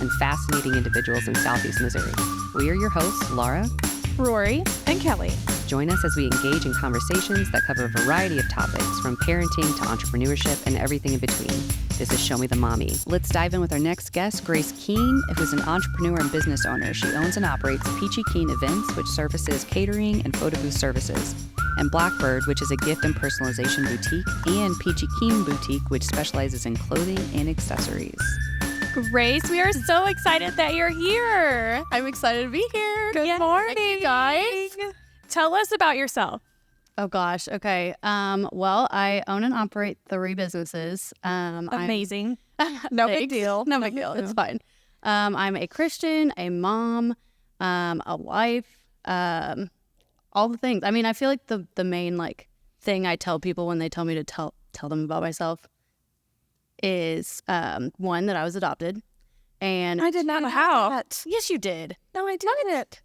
and fascinating individuals in Southeast Missouri. We are your hosts, Laura, Rory, and Kelly. Join us as we engage in conversations that cover a variety of topics, from parenting to entrepreneurship and everything in between. This is Show Me the Mommy. Let's dive in with our next guest, Grace Keen, who's an entrepreneur and business owner. She owns and operates Peachy Keen Events, which services catering and photo booth services, and Blackbird, which is a gift and personalization boutique, and Peachy Keen Boutique, which specializes in clothing and accessories. Grace, we are so excited that you're here. I'm excited to be here. Good morning, guys. Tell us about yourself. Oh gosh. Okay. Well, I own and operate 3 businesses. Amazing. No big deal. No big deal. It's fine. I'm a Christian, a mom, a wife, all the things. I mean, I feel like the main thing I tell people when they tell me to tell them about myself is one, that I was adopted, and I did not know how. Yes, you did. No, I didn't.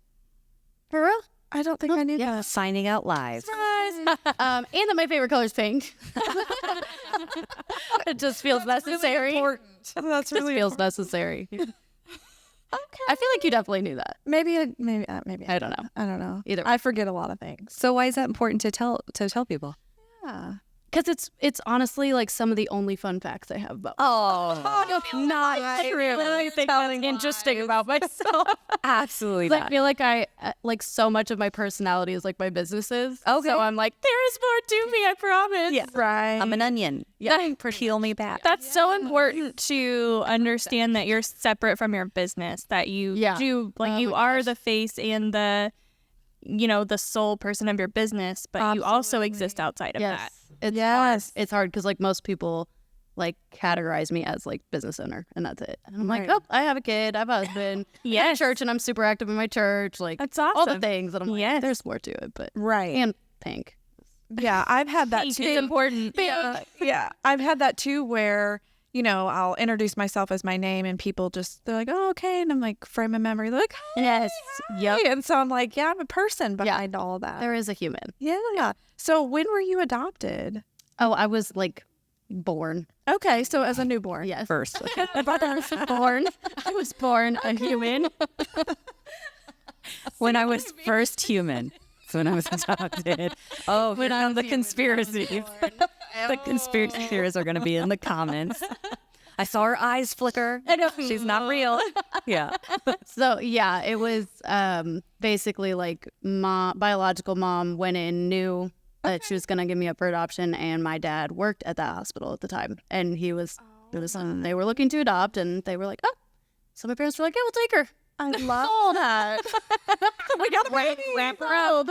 For real? I don't think I knew that. Signing out live. And that my favorite color is pink. It just feels necessary. That's really Feels necessary. Okay. I feel like you definitely knew that. Maybe. I don't know. I don't know. Either. I forget a lot of things. So why is that important to tell people? Yeah. Because it's honestly some of the only fun facts I have about. Oh, Not true. I think that's interesting about myself. absolutely I not. feel like I so much of my personality is my businesses. Okay. So I'm there is more to me, I promise. Yeah. Right. I'm an onion. Yeah. Peel me back. That's so important to understand that you're separate from your business, that you do, you are the face and the sole person of your business, but you also exist outside of that. It's hard because most people categorize me as business owner, and that's it. And I'm Right. oh, I have a kid, I have a husband, I have Yes. church, and I'm super active in my church. That's awesome. all the things. And I'm Yes. there's more to it, but Right. and pink. Yeah, I've had that Pink too. is important. Yeah, I've had that too where, I'll introduce myself as my name and people they're like, oh, okay. And I'm frame of memory. They're like, hi, Yes. Yep. hi. And so I'm I'm a person behind all of that. There is a human. Yeah. So when were you adopted? Oh, I was born. Okay, so as a newborn. Yes. First. born. I was born a human. When I was first human. So when I was adopted. Oh, When I was the human, conspiracy. The conspiracy theories are going to be in the comments. I saw her eyes flicker. I know. She's not real. Yeah. So yeah, it was basically biological mom went in, knew that she was gonna give me up for adoption, and my dad worked at that hospital at the time, and they were looking to adopt, and they were like, oh, so my parents were like, yeah, we'll take her. I love that. We got to wrap around.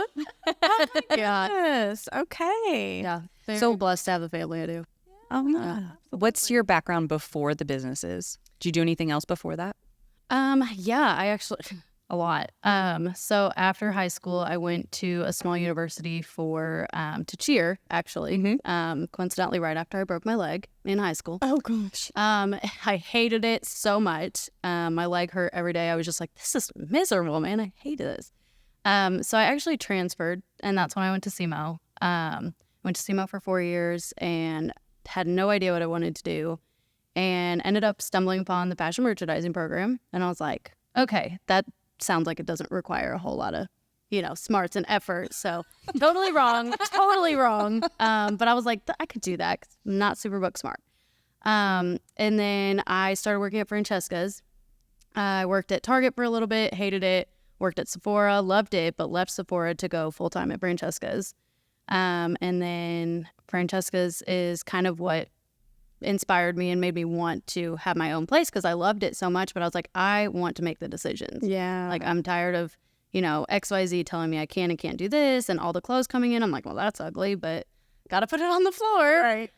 Yeah, Yes. Okay. yeah. So blessed to have the family I do. Oh, yeah. What's your background before the businesses? Did you do anything else before that? Yeah, I actually a lot. So after high school, I went to a small university to cheer, actually. Coincidentally, right after I broke my leg in high school. Oh gosh. I hated it so much. My leg hurt every day. I was just this is miserable, man. I hated this. So I actually transferred, and that's when I went to SEMO. Went to SEMO for 4 years and had no idea what I wanted to do, and ended up stumbling upon the fashion merchandising program. And I was like, okay, that sounds like it doesn't require a whole lot of, smarts and effort. So totally wrong. But I was like, I could do that 'cause I'm not super book smart. And then I started working at Francesca's. I worked at Target for a little bit, hated it. Worked at Sephora, loved it, but left Sephora to go full-time at Francesca's. And then Francesca's is kind of what inspired me and made me want to have my own place because I loved it so much. But I was like, I want to make the decisions. Yeah. I'm tired of, XYZ telling me I can and can't do this and all the clothes coming in. I'm like, well, that's ugly, but got to put it on the floor. Right.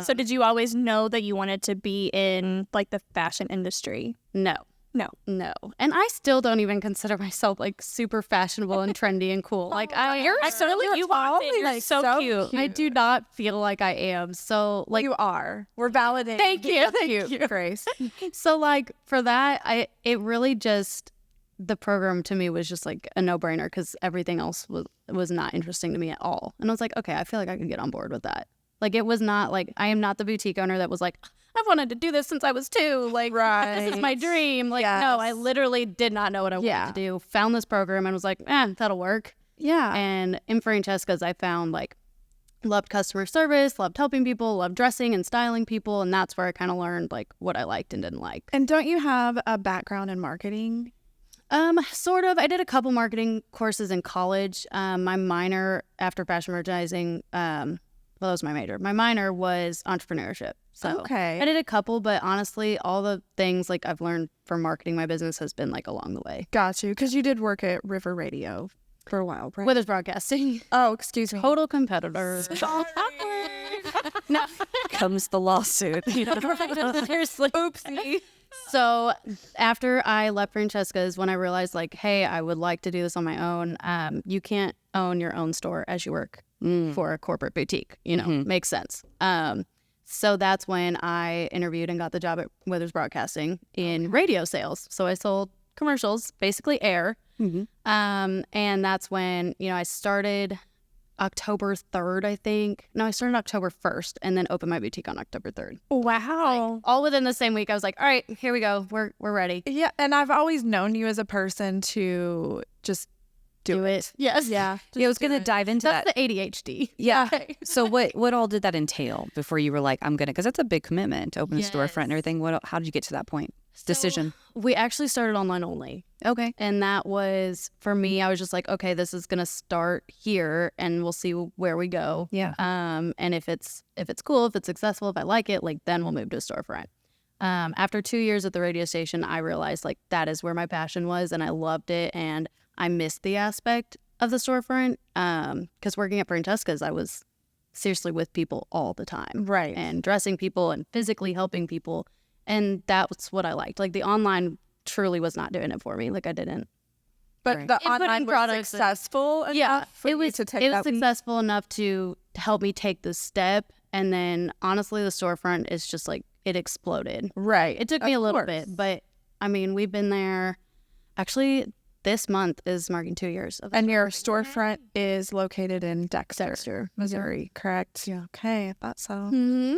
So did you always know that you wanted to be in the fashion industry? No. No. And I still don't even consider myself super fashionable and trendy and cool. You're so cute. I do not feel like I am. So You are. We're validating. Thank you. That's Thank cute, you. Grace. So for that, it really just, the program to me was just a no-brainer because everything else was not interesting to me at all. And I was like, okay, I feel like I could get on board with that. It was not I am not the boutique owner that was I've wanted to do this since I was 2. Like, this is my dream. Like, no, I literally did not know what I wanted to do. Found this program and was like, that'll work. Yeah. And in Francesca's, I found like, loved customer service, loved helping people, loved dressing and styling people. And that's where I kind of learned like what I liked and didn't like. And don't you have a background in marketing? Sort of. I did a couple marketing courses in college. My minor after fashion merchandising, that was my major. My minor was entrepreneurship. So I did a couple, but honestly, all the things like I've learned from marketing my business has been like along the way. Got you. Because you did work at River Radio for a while, right? Withers Broadcasting. Oh, excuse me. Total competitor. No, comes the lawsuit. Seriously. Oopsie. So after I left Francesca's, when I realized like, hey, I would like to do this on my own, you can't own your own store as you work for a corporate boutique, makes sense. So that's when I interviewed and got the job at Withers Broadcasting in radio sales. So I sold commercials, basically air. And that's when, I started October 3rd, I think. No, I started October 1st and then opened my boutique on October 3rd. Wow. Like, all within the same week. I was like, all right, here we go. We're ready. Yeah. And I've always known you as a person to just do it. Yes. Yeah. I was going to dive into That's that. the ADHD. Yeah. So what all did that entail before you were like, I'm going to, because that's a big commitment to open a storefront and everything. How did you get to that point? Decision. We actually started online only. Okay. And that was, for me, I was just like, okay, this is going to start here and we'll see where we go. Yeah. And if it's cool, if it's successful, if I like it, like then we'll move to a storefront. After 2 years at the radio station, I realized like that is where my passion was and I loved it. And I missed the aspect of the storefront because working at Francesca's, I was seriously with people all the time. Right. And dressing people and physically helping people. And that's what I liked. Like the online truly was not doing it for me. Like I didn't. But the online was successful enough for you to take that it was successful enough to help me take the step. And then honestly, the storefront is just like, it exploded. Right. It took me a little bit, but I mean, we've been there actually. This month is marking 2 years. And your storefront is located in Dexter, Missouri, correct? Yeah. Okay, I thought so. Mm-hmm.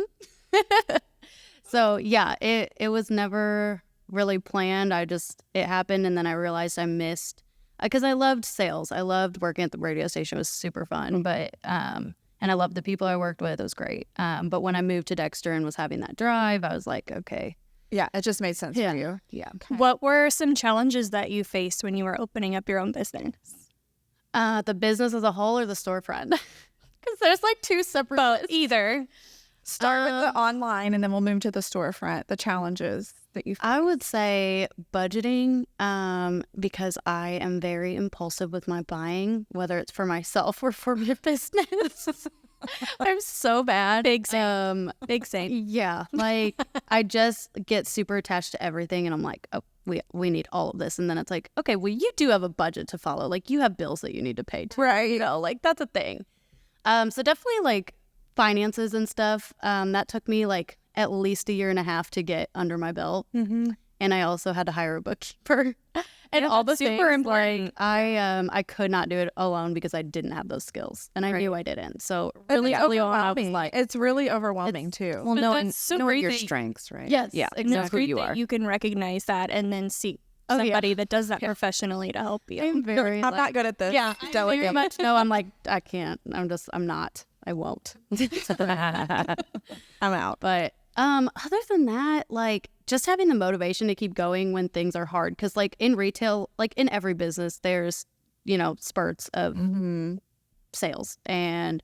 So, yeah, it was never really planned. It happened, and then I realized I missed, because I loved sales. I loved working at the radio station. It was super fun, but, and I loved the people I worked with. It was great. But when I moved to Dexter and was having that drive, I was like, okay. Yeah, it just made sense for you. Yeah. Okay. What were some challenges that you faced when you were opening up your own business? The business as a whole or the storefront? Because there's like two separate. Both. Either. Start with the online and then we'll move to the storefront, the challenges that you faced. I would say budgeting because I am very impulsive with my buying, whether it's for myself or for my business. I'm so bad. Big same. Big same. Yeah. Like I just get super attached to everything and I'm like, oh, we need all of this. And then it's like, okay, well, you do have a budget to follow. Like you have bills that you need to pay too. Right. Like that's a thing. So definitely like finances and stuff. That took me like at least 1.5 years to get under my belt. Mm-hmm. And I also had to hire a bookkeeper. And all the super things, important. like, I could not do it alone because I didn't have those skills, and I knew I didn't. So Really early on, I was like, it's really overwhelming too. Well, But knowing that's so know great your that- strengths, right? yes, Yeah. exactly. Know who you are. You can recognize that and then seek Oh, yeah. somebody that does that professionally to help you. I'm very, I'm not good at this. yeah, I very much know. I'm like, I can't. I'm not. I won't. I'm out. But other than that, like just having the motivation to keep going when things are hard, because like in retail, like in every business, there's spurts of sales, and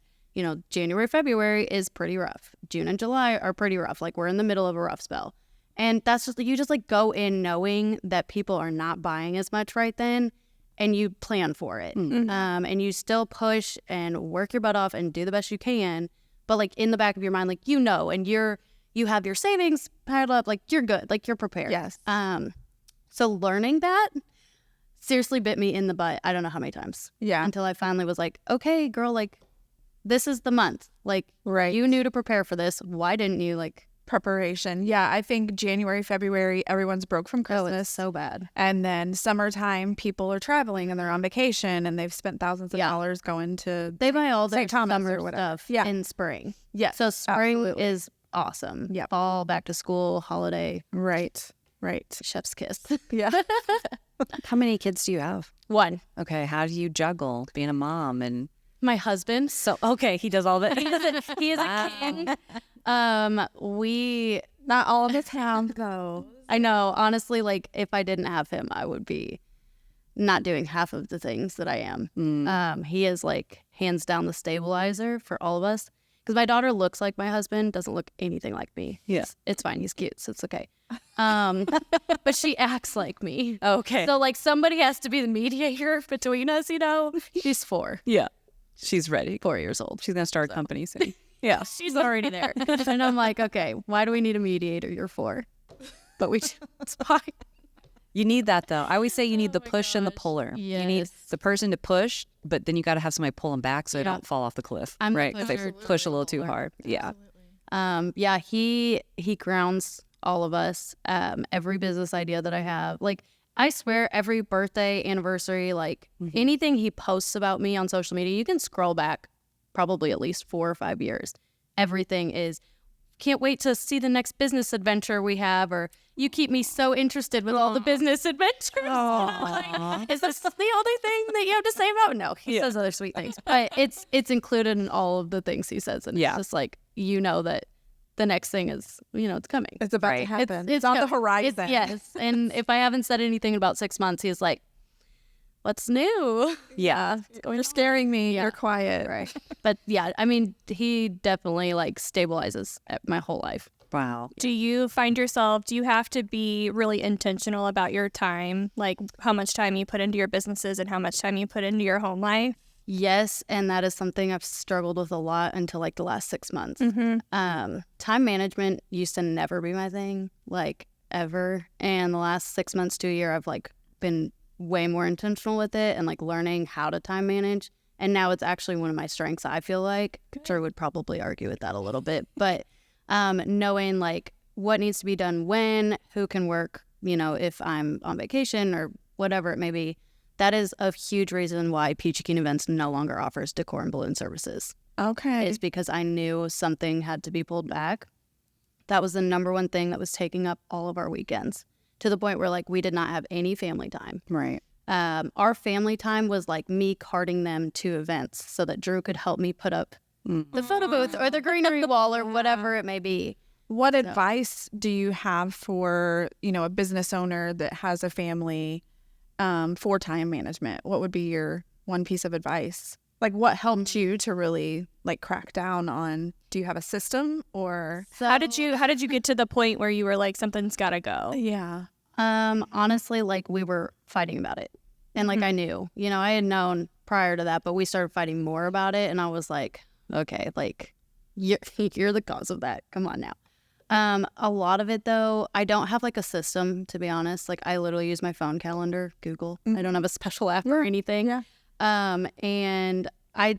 January, February is pretty rough. June and July are pretty rough. Like we're in the middle of a rough spell, and that's just you just like go in knowing that people are not buying as much right then, and you plan for it, and you still push and work your butt off and do the best you can. But like in the back of your mind, like and you have your savings piled up, like you're good, like you're prepared. Yes. So learning that seriously bit me in the butt. I don't know how many times. Yeah. Until I finally was like, okay, girl, like this is the month. Like Right. you knew to prepare for this. Why didn't you like? Preparation. Yeah, I think January, February, everyone's broke from Oh, Christmas. it's so bad. And then summertime, people are traveling and they're on vacation and they've spent thousands of dollars going to They buy all their St. Thomas summer or whatever. stuff Yeah. in spring. Yes, So spring absolutely. is awesome. Yeah. Fall, back to school, holiday. Right. Chef's kiss. Yeah. How many kids do you have? 1. Okay, how do you juggle being a mom and My husband. so okay, he does all that. He is a king. We Not all of the town though. I know, honestly, like if I didn't have him, I would be not doing half of the things that I am. He is like hands down the stabilizer for all of us. Because my daughter looks like my husband, doesn't look anything like me. Yeah. It's fine. He's cute, so it's okay. But she acts like me. Okay. So like somebody has to be the mediator between us, you know? She's 4. Yeah. She's ready. 4 years old. She's gonna start a company soon. Yeah. She's already there. And I'm like, okay, why do we need a mediator? You're 4. But it's fine. You need that though. I always say you need the push and the puller. You need Yes. the person to push, but then you got to have somebody pull them back so they don't fall off the cliff. I'm the right? Because they pusher. push a little too hard. Yeah. Yeah, he grounds all of us. Every business idea that I have, like I swear, every birthday, anniversary, like anything he posts about me on social media, you can scroll back probably at least 4 or 5 years. Everything is, can't wait to see the next business adventure we have, or you keep me so interested with all the business adventures. Like, is this the only thing that you have to say about? No, he says other sweet things, but it's included in all of the things he says, and it's just like, you know, that the next thing is, you know, it's coming. It's about to happen. It's on the horizon. Yes, and if I haven't said anything in about 6 months, he's like, what's new? Yeah. You're scaring me. Yeah. You're quiet. Right. But yeah, I mean, he definitely like stabilizes my whole life. Wow. Do you have to be really intentional about your time? Like how much time you put into your businesses and how much time you put into your home life? Yes, and that is something I've struggled with a lot until like the last 6 months. Time management used to never be my thing, like ever. And the last 6 months to a year, I've like been way more intentional with it and like learning how to time manage. And now it's actually one of my strengths, I feel like. Drew would probably argue with that a little bit, but knowing like what needs to be done when, who can work, you know, if I'm on vacation or whatever it may be. That is a huge reason why Peachy Keen Events no longer offers decor and balloon services. Okay. It's because I knew something had to be pulled back. That was the number one thing that was taking up all of our weekends, to the point where like we did not have any family time. Right. Our family time was like me carting them to events so that Drew could help me put up the photo booth or the greenery wall or whatever it may be. What advice do you have for, you know, a business owner that has a family for time management? What would be your one piece of advice? Like what helped you to really like crack down on, do you have a system or? So, How did you get to the point where you were like, something's gotta go? Yeah. honestly, like we were fighting about it. And like I knew, you know, I had known prior to that, but we started fighting more about it. And I was like, okay, like you're the cause of that. Come on now. A lot of it though, I don't have like a system, to be honest. Like I literally use my phone calendar, Google. I don't have a special app or anything. Yeah. And I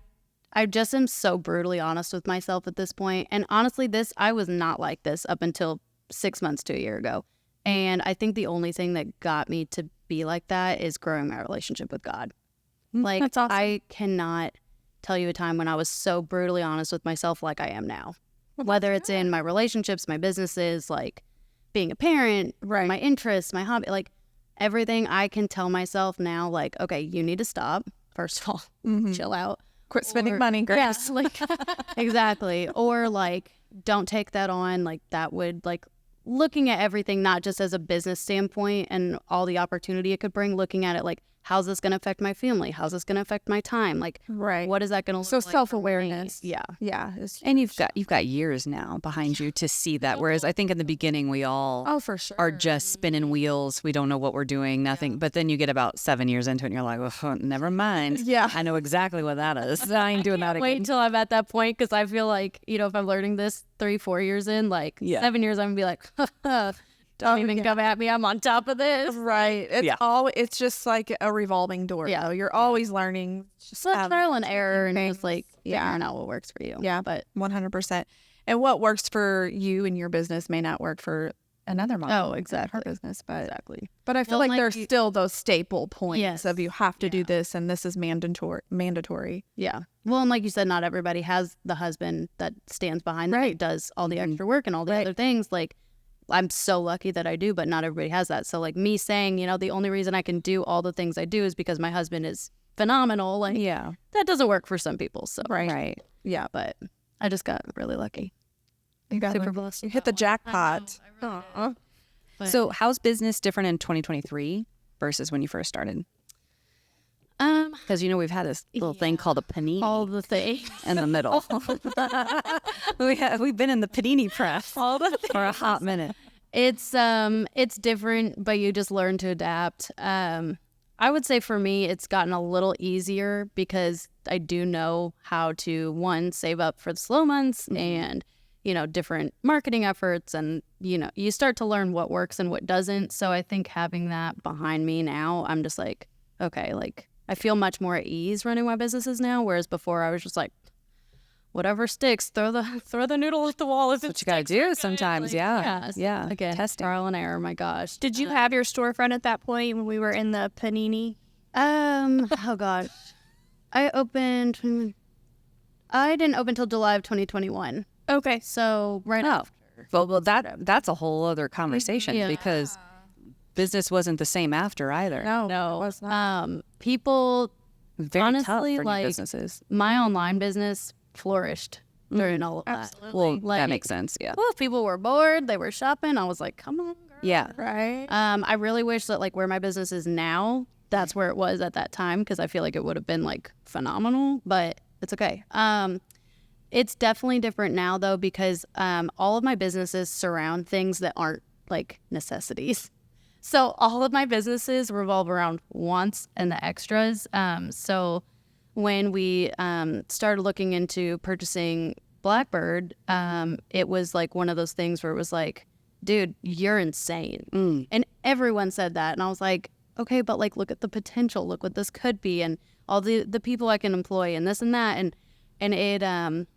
just am so brutally honest with myself at this point. And honestly, I was not like this up until 6 months to a year ago. And I think the only thing that got me to be like that is growing my relationship with God. Like That's awesome. I cannot tell you a time when I was so brutally honest with myself like I am now. Whether it's in my relationships, my businesses, like being a parent, Right. my interests, my hobby, like everything, I can tell myself now, like, okay, you need to stop. First of all, chill out. Quit spending Or- money. Grace. Yes, like exactly. Or like, don't take that on. Like that would like looking at everything, not just as a business standpoint and all the opportunity it could bring, looking at it like, how's this going to affect my family? How's this going to affect my time? Like, Right. what is that going to look So like? for me? self-awareness. Yeah. Yeah. And you've got years now behind you to see that. Whereas I think in the beginning we all Oh, for sure. are just spinning wheels. We don't know what we're doing, nothing. But then you get about 7 years into it and you're like, oh, never mind. Yeah. I know exactly what that is. I ain't doing that again. Wait until I'm at that point, because I feel like, you know, if I'm learning this 3-4 years in, like 7 years, I'm going to be like, don't even come at me. I'm on top of this. Right. It's Yeah. it's just like a revolving door. Yeah. Though. You're always learning. Just trial and error and things. just like Yeah. figuring out what works for you. Yeah. But 100%. And what works for you and your business may not work for another mom. Oh, exactly. Her business, but Exactly. But I feel like there's still those staple points Yes. of you have to do this and this is mandatory. Yeah. Well, and like you said, not everybody has the husband that stands behind them, that does all the extra work and all the other things. Like, I'm so lucky that I do, but not everybody has that. So like me saying, you know, the only reason I can do all the things I do is because my husband is phenomenal. Like, that doesn't work for some people. So Right. Yeah. but I just got really lucky. You got Super blessed. You hit the jackpot. So how's business different in 2023 versus when you first started? Because, you know, we've had this little thing called a panini. All the things. In the middle. We've been in the panini press for a hot minute. It's different, but you just learn to adapt. I would say for me, it's gotten a little easier because I do know how to, one, save up for the slow months and, you know, different marketing efforts. And, you know, you start to learn what works and what doesn't. So I think having that behind me now, I'm just like, okay, like I feel much more at ease running my businesses now. Whereas before I was just like, whatever sticks, throw the noodle at the wall. If That's what you got to do sometimes. Like, yeah. Again, Testing. trial and error. My gosh. Did you have your storefront at that point when we were in the panini? Oh gosh, I didn't open till July of 2021. Okay. So right after. Well, that's a whole other conversation because business wasn't the same after either. No, No. it was not. People, Very honestly, tough for new like businesses. my online business flourished during all of that. Absolutely. Well, Like- that makes sense. Yeah. Well, if people were bored, they were shopping. I was like, come on, girl. Yeah. Right. I really wish that like where my business is now, that's where it was at that time, because I feel like it would have been like phenomenal, but it's okay. It's definitely different now though, because all of my businesses surround things that aren't like necessities. So all of my businesses revolve around wants and the extras. So when we started looking into purchasing Blackbird, it was like one of those things where it was like, dude, you're insane. And everyone said that. And I was like, okay, but like, look at the potential. Look what this could be. And all the people I can employ and this and that. And it,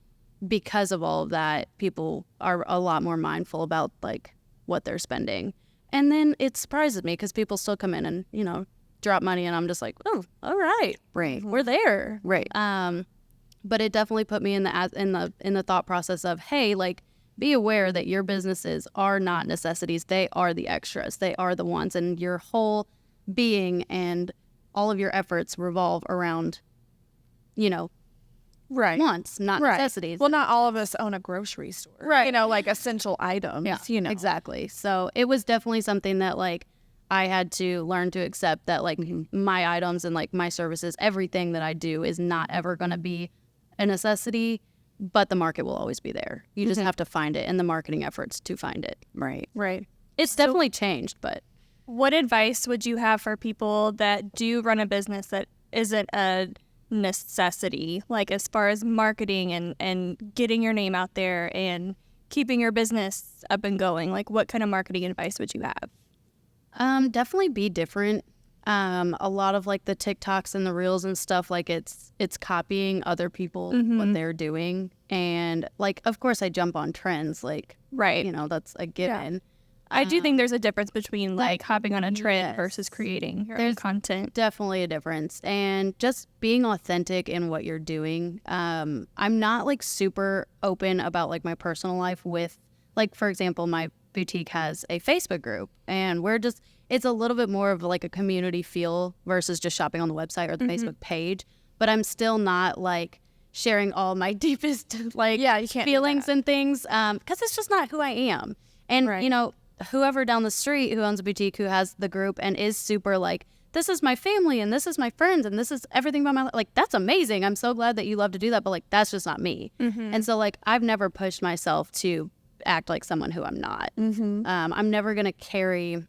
because of all of that, people are a lot more mindful about like what they're spending. And then it surprises me because people still come in and, you know, drop money and I'm just like, oh, all right. Right. We're there. Right. But it definitely put me in the thought process of, hey, like, be aware that your businesses are not necessities. They are the extras. They are the ones, and your whole being and all of your efforts revolve around, you know, wants, not necessities. Well, not all of us own a grocery store. Right. You know, like essential items. Yeah, you know. exactly. So it was definitely something that like I had to learn to accept that like my items and like my services, everything that I do is not ever going to be a necessity, but the market will always be there. You just have to find it and the marketing efforts to find it. Right. Right. It's definitely changed, but What advice would you have for people that do run a business that isn't a necessity, like as far as marketing and getting your name out there and keeping your business up and going? Like, what kind of marketing advice would you have? definitely be different. A lot of like the TikToks and the reels and stuff, like it's copying other people what they're doing, and like of course I jump on trends, like you know, that's a given. I do think there's a difference between like hopping on a trend versus creating your own There's content. Definitely a difference, and just being authentic in what you're doing. I'm not like super open about like my personal life with, like, for example, my boutique has a Facebook group, and it's a little bit more of like a community feel versus just shopping on the website or the Facebook page. But I'm still not like sharing all my deepest like you can't do feelings that. and things, because it's just not who I am. And you know, whoever down the street who owns a boutique who has the group and is super like, this is my family and this is my friends and this is everything about my life, like, that's amazing. I'm so glad that you love to do that, but like that's just not me. And so like I've never pushed myself to act like someone who I'm not. I'm never gonna carry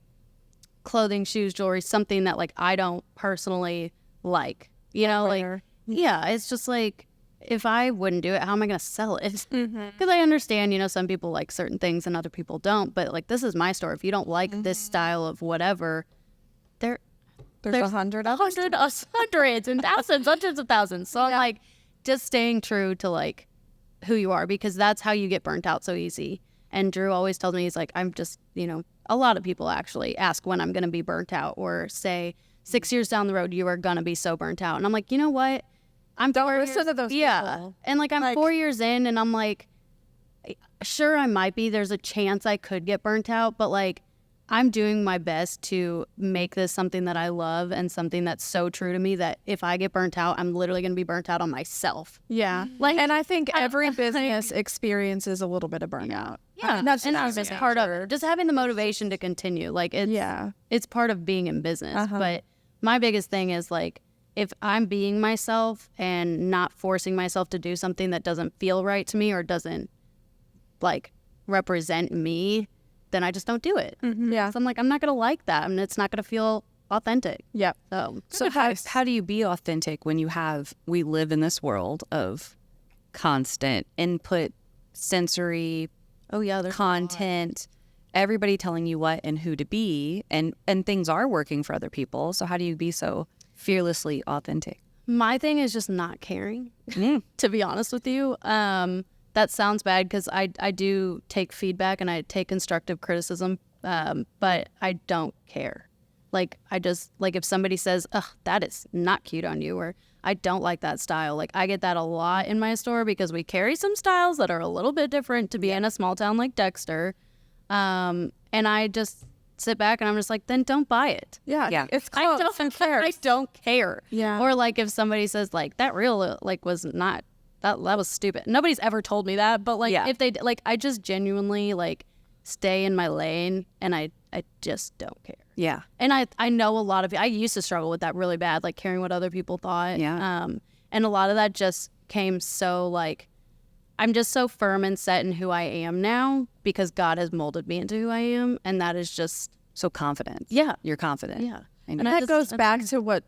clothing, shoes, jewelry, something that like I don't personally like, you know, like it's just like, if I wouldn't do it, how am I going to sell it? Because I understand, you know, some people like certain things and other people don't, but like, this is my store. If you don't like this style of whatever, there's hundreds and thousands, hundreds of thousands. So I'm like, just staying true to like who you are, because that's how you get burnt out so easy. And Drew always tells me, he's like, I'm just, a lot of people actually ask when I'm going to be burnt out, or say 6 years down the road, you are going to be so burnt out. And I'm like, you know what? Don't listen to those people. And like, I'm 4 years in, and I'm like, sure, I might be. There's a chance I could get burnt out, but like, I'm doing my best to make this something that I love and something that's so true to me that if I get burnt out, I'm literally going to be burnt out on myself. Yeah. And I think every business experiences a little bit of burnout. Yeah. That's part of it. Just having the motivation to continue. Like, it's part of being in business. But my biggest thing is like, if I'm being myself and not forcing myself to do something that doesn't feel right to me or doesn't like represent me, then I just don't do it. Yeah. So I'm like, I'm not going to like that. I mean, it's not going to feel authentic. Yeah. So how do you be authentic when we live in this world of constant input, sensory, there's content, everybody telling you what and who to be, and things are working for other people. So how do you be so fearlessly authentic? My thing is just not caring, to be honest with you. That sounds bad because I do take feedback and I take constructive criticism, but I don't care. Like, I just, like, if somebody says, ugh, that is not cute on you, or I don't like that style. Like, I get that a lot in my store because we carry some styles that are a little bit different to be in a small town like Dexter. And I just sit back and I'm just like, then don't buy it. Yeah. It's close. I don't care. Yeah. Or like if somebody says like, that reel like was not, that was stupid. Nobody's ever told me that, but like if they like, I just genuinely like stay in my lane, and I just don't care. Yeah. And I know a lot of, I used to struggle with that really bad, like caring what other people thought. Yeah. And a lot of that just came so like, I'm just so firm and set in who I am now because God has molded me into who I am, and that is just so confident. Yeah. You're confident. Yeah. And that goes back to what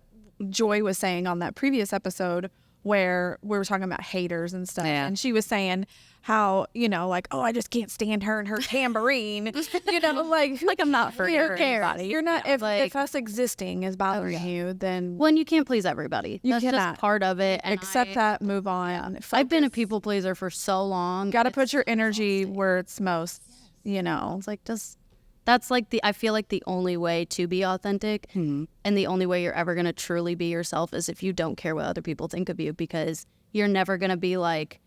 Joy was saying on that previous episode where we were talking about haters and stuff. Yeah. And she was saying how, like, oh, I just can't stand her and her tambourine. Like I'm not for anybody. You're not, if us existing is bothering you, then. Well, and you can't please everybody. That's cannot. just part of it. And accept that, move on. Yeah. I've been a people pleaser for so long. Got to put your energy where it's most, It's like that's like I feel like the only way to be authentic, and the only way you're ever going to truly be yourself is if you don't care what other people think of you, because you're never going to be like,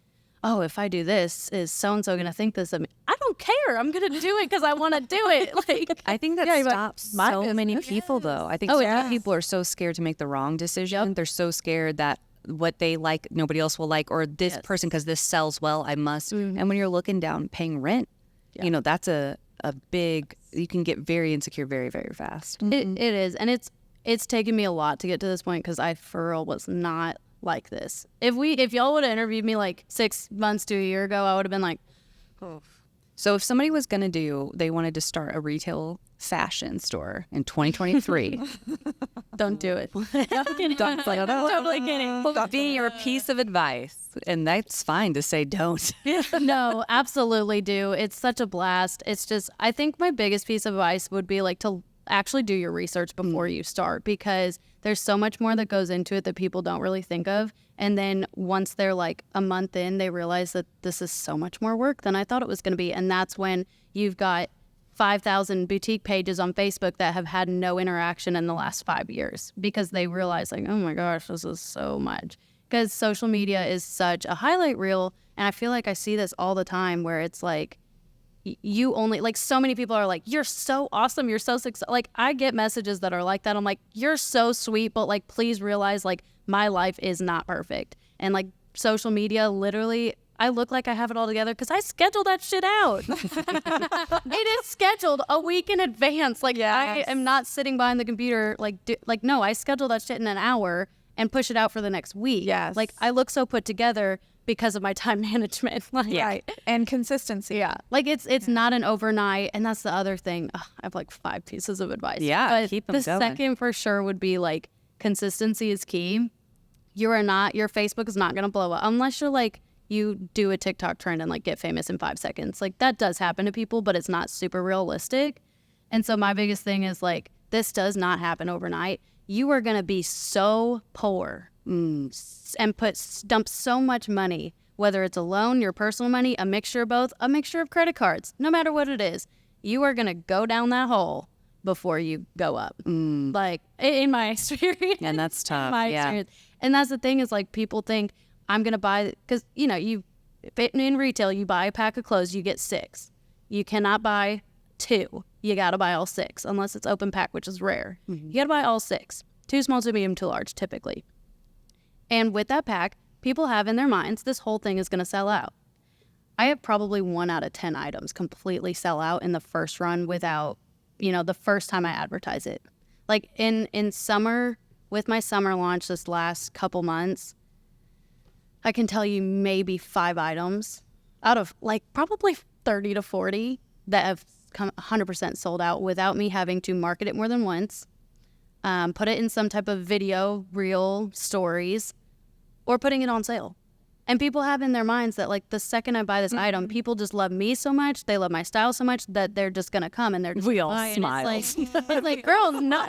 oh, if I do this, is so-and-so going to think this of me? I don't care. I'm going to do it because I want to do it. Like, I think that stops so many people, though. I think so many people are so scared to make the wrong decision. Yep. They're so scared that what they like, nobody else will like, or this person, because this sells well, I must. And when you're looking down, paying rent, that's a big, you can get very insecure very, very fast. It is. And it's taken me a lot to get to this point, because I, for real, was not like this. If y'all would have interviewed me like 6 months to a year ago, I would have been like, oh. So if somebody was going to they wanted to start a retail fashion store in 2023. Don't do it. Totally kidding. Be your piece of advice. And that's fine to say don't. No, absolutely do. It's such a blast. It's just, I think my biggest piece of advice would be like to actually do your research before you start, because there's so much more that goes into it that people don't really think of. And then once they're like a month in, they realize that this is so much more work than I thought it was going to be. And that's when you've got 5,000 boutique pages on Facebook that have had no interaction in the last 5 years, because they realize like, oh my gosh, this is so much. Because social media is such a highlight reel. And I feel like I see this all the time where it's like, you only, like, so many people are like, you're so awesome, you're so successful. Like, I get messages that are like that. I'm like, you're so sweet, but like, please realize like my life is not perfect. And like social media, literally, I look like I have it all together because I schedule that shit out. It is scheduled a week in advance. Like, I am not sitting behind the computer no, I schedule that shit in an hour and push it out for the next week. Yes. Like, I look so put together because of my time management. Right. And consistency. Yeah. Like, it's not an overnight. And that's the other thing. Ugh, I have like 5 pieces of advice. Yeah. But keep them the going. second for sure would be like, consistency is key. Your Facebook is not going to blow up unless you're like, you do a TikTok trend and like get famous in 5 seconds. Like, that does happen to people, but it's not super realistic. And so my biggest thing is like, this does not happen overnight. You are going to be so poor and dump so much money whether it's a loan, your personal money, a mixture of both, a mixture of credit cards, no matter what it is, you are going to go down that hole before you go up. Like, in my experience. And that's tough. Experience. And that's the thing is, like, people think I'm going to buy, because, you know, in retail, you buy a pack of clothes, you get 6. You cannot buy 2. You got to buy all 6, unless it's open pack, which is rare. You got to buy all 6. 2 small, 2 medium, 2 large, typically. And with that pack, people have in their minds, this whole thing is going to sell out. I have probably 1 out of 10 items completely sell out in the first run without, you know, the first time I advertise it. Like in summer, with my summer launch this last couple months, I can tell you maybe 5 items out of like probably 30 to 40 that have come 100% sold out without me having to market it more than once, put it in some type of video, reel, stories, or putting it on sale. And people have in their minds that, like, the second I buy this item, people just love me so much, they love my style so much that they're just going to come and they're just We all smile. smile. It's like, girl, no.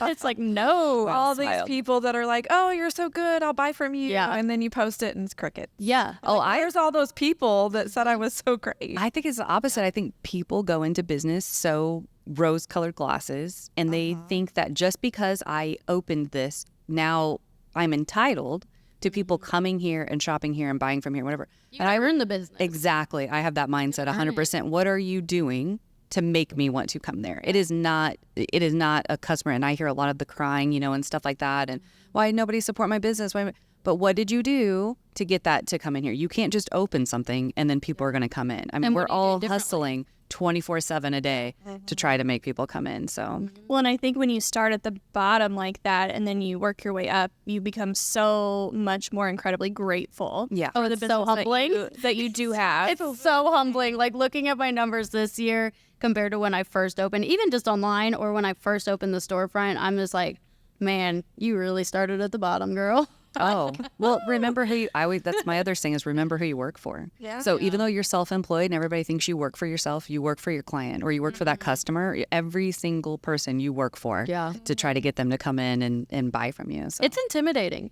It's like, no. All these people that are like, oh, you're so good, I'll buy from you. Yeah. And then you post it and it's cricket. Yeah. There's all those people that said I was so great. I think it's the opposite. I think people go into business so rose-colored glasses, and they think that just because I opened this, now I'm entitled to people coming here and shopping here and buying from here, whatever. And I earn the business. Exactly. I have that mindset 100%. What are you doing to make me want to come there? It is not a customer. And I hear a lot of the crying, you know, and stuff like that. And why nobody support my business? But what did you do to get that to come in here? You can't just open something and then people are going to come in. I mean, we're all hustling 24/7 a day to try to make people come in. So, well, and I think when you start at the bottom like that and then you work your way up, you become so much more incredibly grateful. Yeah. For the business so humbling that you do have. It's so humbling. Like, looking at my numbers this year compared to when I first opened, even just online or when I first opened the storefront, I'm just like, man, you really started at the bottom, girl. oh, well, remember who that's my other thing is remember who you work for. Yeah. So even though you're self-employed and everybody thinks you work for yourself, you work for your client or you work for that customer, every single person you work for to try to get them to come in and buy from you. So. It's intimidating.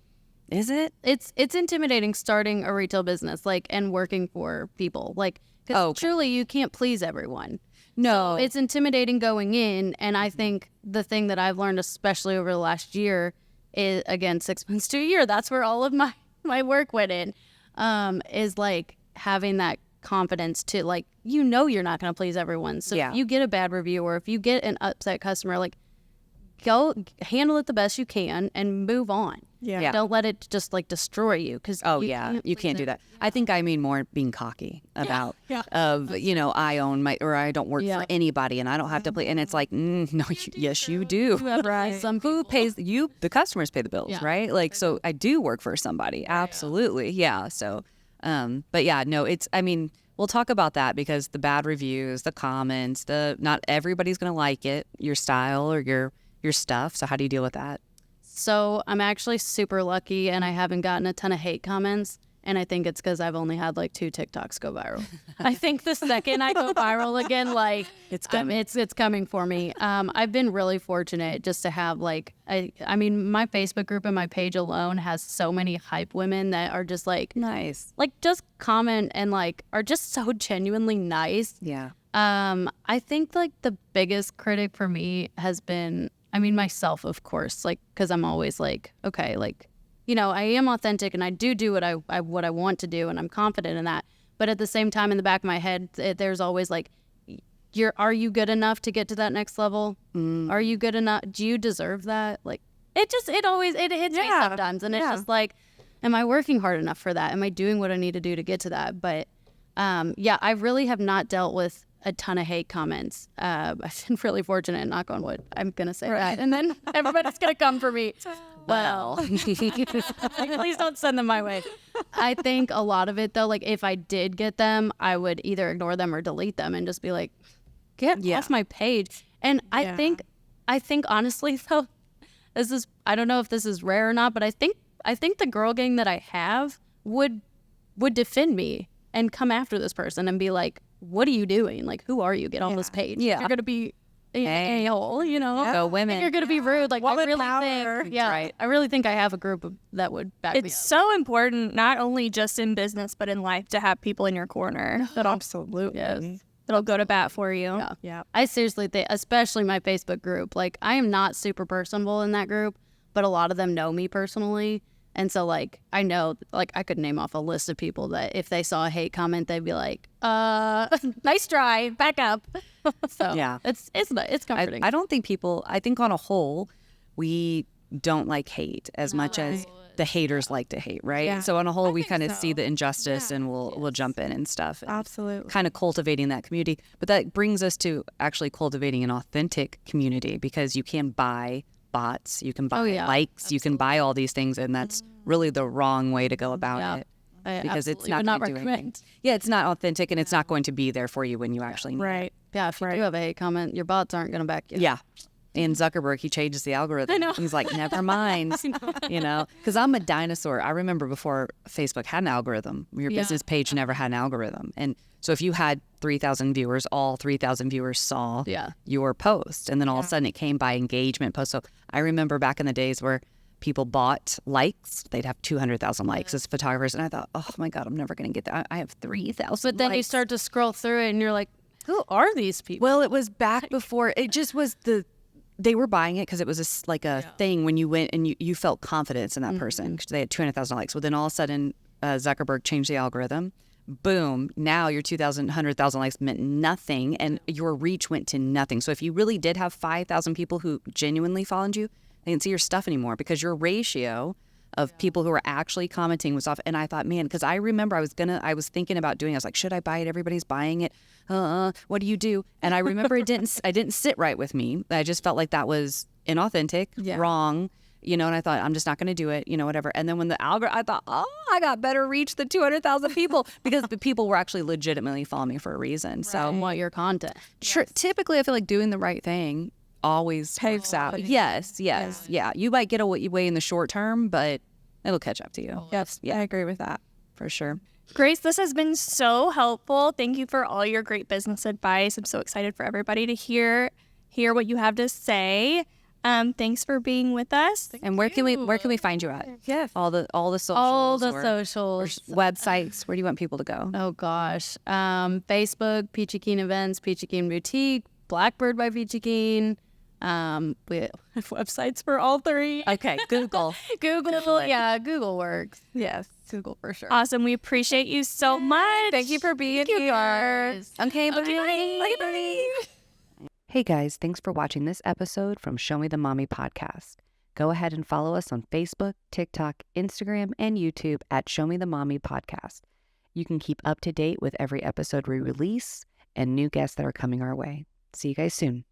Is it? It's intimidating starting a retail business, like, and working for people. Like, because truly you can't please everyone. No. So it's intimidating going in. And I think the thing that I've learned, especially over the last year, is, again, 6 months to a year, that's where all of my work went in, is like having that confidence to, like, you know, you're not going to please everyone. So if you get a bad review or if you get an upset customer, like, go handle it the best you can and move on. Yeah. Don't let it just, like, destroy you. Cause you can't do that. I think I mean more being cocky about of, you know, I own my, or I don't work for anybody and I don't have to play. And it's like, no, yes, you do. Right. Who pays you? The customers pay the bills, right? Like, so I do work for somebody. Absolutely. Yeah. So, but yeah, no, I mean, we'll talk about that because the bad reviews, the comments, not everybody's going to like it, your style or your stuff. So how do you deal with that? So I'm actually super lucky and I haven't gotten a ton of hate comments. And I think it's because I've only had like 2 TikToks go viral. I think the second I go viral again, like, it's coming. It's coming for me. I've been really fortunate just to have, like, I mean, my Facebook group and my page alone has so many hype women that are just like, nice, like, just comment and like are just so genuinely nice. Yeah. I think like the biggest critic for me has been, I mean, myself, of course, like, because I'm always like, okay, like, you know, I am authentic and I do what I want to do and I'm confident in that. But at the same time, in the back of my head, there's always like, are you good enough to get to that next level? Are you good enough? Do you deserve that? Like, it hits me sometimes. And it's just like, am I working hard enough for that? Am I doing what I need to do to get to that? But I really have not dealt with a ton of hate comments. I've been really fortunate, knock on wood. I'm going to say that. And then everybody's going to come for me. Well, please don't send them my way. I think a lot of it, though, like, if I did get them, I would either ignore them or delete them and just be like, get off my page. And I think honestly, though, I don't know if this is rare or not, but I think the girl gang that I have would defend me and come after this person and be like, what are you doing? Like, who are you? Get on this page. Yeah. You're going to be a-hole, you know? Go women. If you're going to be rude. Like, I Woman really power. think, I really think I have a group that would back me up. It's so important, not only just in business, but in life, to have people in your corner Absolutely. that'll go to bat for you. Yeah. I seriously think, especially my Facebook group, like, I am not super personable in that group, but a lot of them know me personally. And so, like, I know, like, I could name off a list of people that if they saw a hate comment, they'd be like, nice try, back up. So, Yeah. it's comforting. I don't think I think on a whole, we don't like hate as much as the haters like to hate, right? Yeah. So on a whole, we kind of see the injustice and we'll jump in and stuff. And Absolutely. kind of cultivating that community. But that brings us to actually cultivating an authentic community, because you can buy bots, you can buy likes, you can buy all these things, and that's really the wrong way to go about it. Because it's not going to do anything. Yeah, it's not authentic, and it's not going to be there for you when you actually need it. Yeah, if you do have a hate comment, your bots aren't going to back you. Yeah. And Zuckerberg, he changes the algorithm. I know. He's like, never mind, you know, because I'm a dinosaur. I remember before Facebook had an algorithm, your business page never had an algorithm. And so if you had 3,000 viewers, all 3,000 viewers saw your post. And then all of a sudden it came by engagement post. So I remember back in the days where people bought likes. They'd have 200,000 likes as photographers. And I thought, oh my God, I'm never going to get that. I have 3,000 But then you start to scroll through it and you're like, who are these people? Well, it was back before. It just was they were buying it because it was a thing when you went and you felt confidence in that person because they had 200,000 likes. Well, then all of a sudden, Zuckerberg changed the algorithm. Boom. Now your 2,000, 100,000 likes meant nothing and your reach went to nothing. So if you really did have 5,000 people who genuinely followed you, they didn't see your stuff anymore because your ratio of people who were actually commenting was off. And I thought, man, because I remember I was thinking about doing it. I was like, should I buy it? Everybody's buying it. What do you do? And I remember I didn't sit right with me. I just felt like that was inauthentic, wrong, you know, and I thought, I'm just not going to do it, you know, whatever. And then when the algorithm, I thought, I got better reach than 200,000 people because the people were actually legitimately following me for a reason. Right. So want your content. Typically, I feel like doing the right thing always pays out. Yes. Yeah. You might get away in the short term, but it'll catch up to you. Yes. Yeah, I agree with that. For sure. Grace, this has been so helpful. Thank you for all your great business advice. I'm so excited for everybody to hear what you have to say. Thanks for being with us. And where can we find you at? Yes. All the socials. All the or socials. Websites. Where do you want people to go? Oh gosh. Facebook, Peachy Keen Events, Peachy Keen Boutique, Blackbird by Peachy Keen. We have websites for all three. Okay, Google. Google works. Yes, Google for sure. Awesome. We appreciate you so much. Thank you for being here. Okay, bye. Hey guys, thanks for watching this episode from Show Me the Mommy podcast. Go ahead and follow us on Facebook, TikTok, Instagram, and YouTube at Show Me the Mommy podcast. You can keep up to date with every episode we release and new guests that are coming our way. See you guys soon.